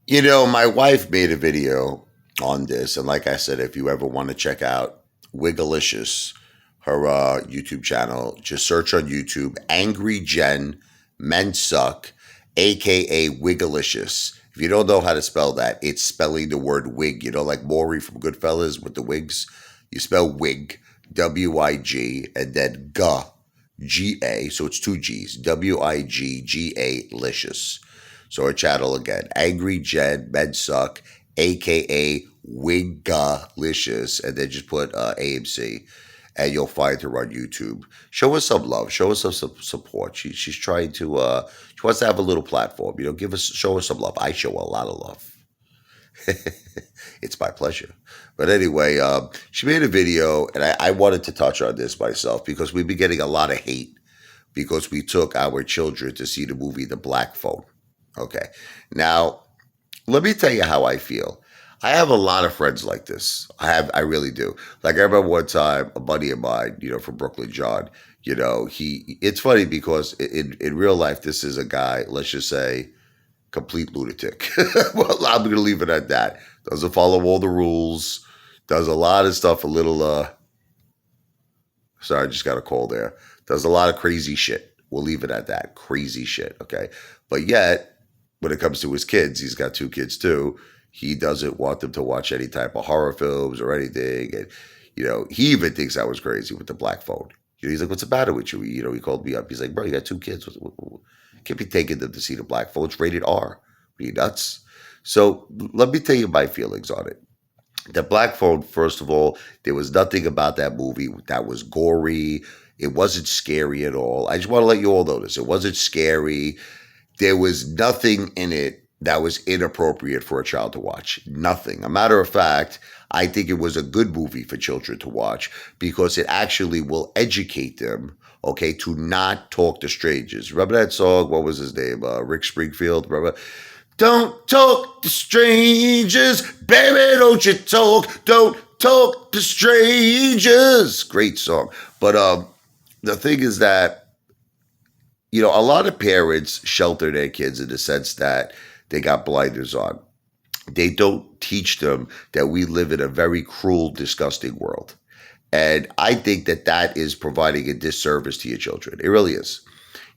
You know, my wife made a video on this, and like I said, if you ever want to check out Wiggalicious, her YouTube channel, just search on YouTube "Angry Jen Men Suck," aka Wiggalicious. If you don't know how to spell that, it's spelling the word wig. You know, like Maury from Goodfellas with the wigs. You spell wig, WIG, and then GA. So it's two G's, WIGGA licious. So our channel again, Angry Jen Men Suck, aka Wiggalicious, and then just put AMC, and you'll find her on YouTube. Show us some love. Show us some support. She's trying to. She wants to have a little platform. You know, show us some love. I show a lot of love. It's my pleasure. But anyway, she made a video, and I wanted to touch on this myself because we've been getting a lot of hate because we took our children to see the movie The Black Phone. Okay. Now, let me tell you how I feel. I have a lot of friends like this. I really do. Like I remember one time, a buddy of mine, from Brooklyn, John, it's funny because in real life, this is a guy, let's just say, complete lunatic. Well, I'm going to leave it at that. Doesn't follow all the rules. Does a lot of stuff sorry, I just got a call there. Does a lot of crazy shit. We'll leave it at that. Crazy shit. Okay. But yet, when it comes to his kids, he's got two kids too. He doesn't want them to watch any type of horror films or anything. And, he even thinks I was crazy with the black phone. He's like, what's the matter with you? He called me up. He's like, bro, you got two kids. Can't be taking them to see the black phone. It's rated R. Are you nuts? So let me tell you my feelings on it. The Black Phone, first of all, there was nothing about that movie that was gory. It wasn't scary at all. I just want to let you all know this. It wasn't scary. There was nothing in it that was inappropriate for a child to watch. Nothing. A matter of fact, I think it was a good movie for children to watch because it actually will educate them, okay, to not talk to strangers. Remember that song? What was his name? Rick Springfield. Remember? Don't talk to strangers, baby, don't you talk. Don't talk to strangers. Great song. But the thing is that, a lot of parents shelter their kids in the sense that they got blinders on. They don't teach them that we live in a very cruel, disgusting world. And I think that that is providing a disservice to your children. It really is.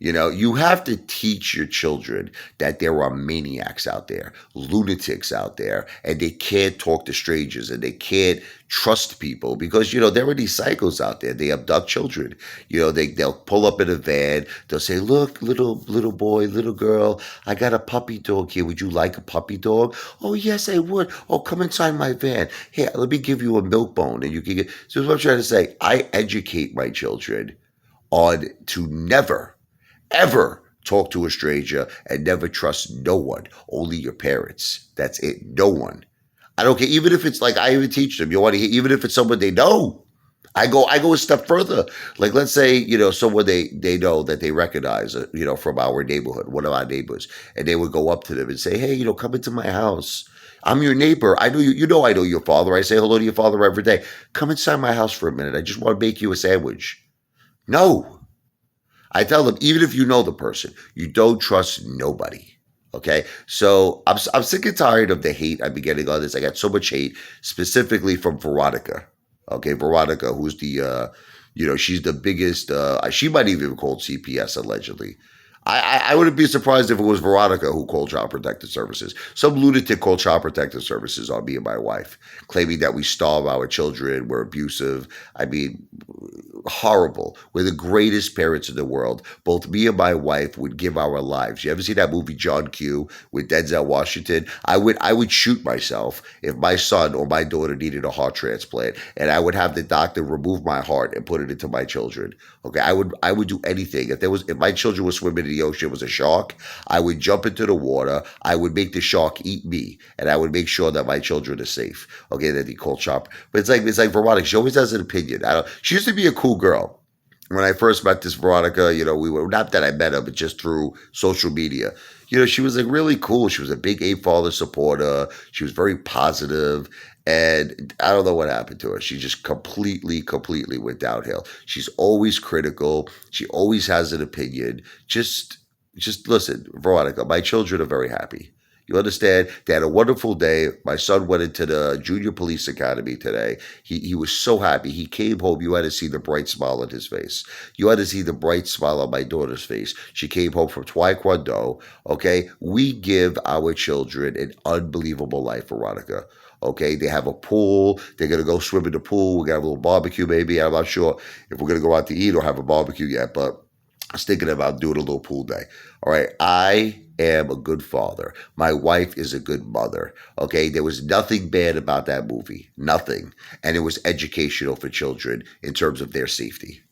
You have to teach your children that there are maniacs out there, lunatics out there, and they can't talk to strangers and they can't trust people because, there are these psychos out there. They abduct children. They'll pull up in a van. They'll say, look, little boy, little girl, I got a puppy dog here. Would you like a puppy dog? Oh, yes, I would. Oh, come inside my van. Here, let me give you a milk bone and you can get. So what I'm trying to say, I educate my children on to never ever talk to a stranger and never trust no one, only your parents. That's it. No one. I don't care. Even if it's like, I even teach them, you want to hear, even if it's someone they know. I go a step further. Like, let's say, someone they know that they recognize, from our neighborhood, one of our neighbors, and they would go up to them and say, hey, come into my house. I'm your neighbor. I know you, I know your father. I say hello to your father every day. Come inside my house for a minute. I just want to make you a sandwich. No. I tell them, even if you know the person, you don't trust nobody. Okay. So I'm sick and tired of the hate I've been getting on this. I got so much hate specifically from Veronica. Okay. Veronica, who's she's the biggest, she might even have called CPS allegedly. I wouldn't be surprised if it was Veronica who called Child Protective Services. Some lunatic called Child Protective Services on me and my wife, claiming that we starve our children, we're abusive. I mean, horrible. We're the greatest parents in the world. Both me and my wife would give our lives. You ever see that movie John Q with Denzel Washington? I would shoot myself if my son or my daughter needed a heart transplant, and I would have the doctor remove my heart and put it into my children. Okay, I would do anything. If my children were swimming in the ocean, was a shark, I would jump into the water. I would make the shark eat me, and I would make sure that my children are safe. Okay, that he called shop. But it's like Veronica. She always has an opinion. She used to be a cool girl. When I first met this Veronica, we were, not that I met her, but just through social media. She was like really cool. She was a big Apefather supporter. She was very positive. And I don't know what happened to her. She just completely went downhill. She's always critical. She always has an opinion. Just listen, Veronica, my children are very happy. You understand? They had a wonderful day. My son went into the junior police academy today. He was so happy. He came home. You had to see the bright smile on his face. You had to see the bright smile on my daughter's face. She came home from Taekwondo. Okay? We give our children an unbelievable life, Veronica. Okay, they have a pool. They're gonna go swim in the pool. We're gonna have a little barbecue, maybe. I'm not sure if we're gonna go out to eat or have a barbecue yet, but I was thinking about doing a little pool day. All right, I am a good father. My wife is a good mother. Okay, there was nothing bad about that movie, nothing, and it was educational for children in terms of their safety.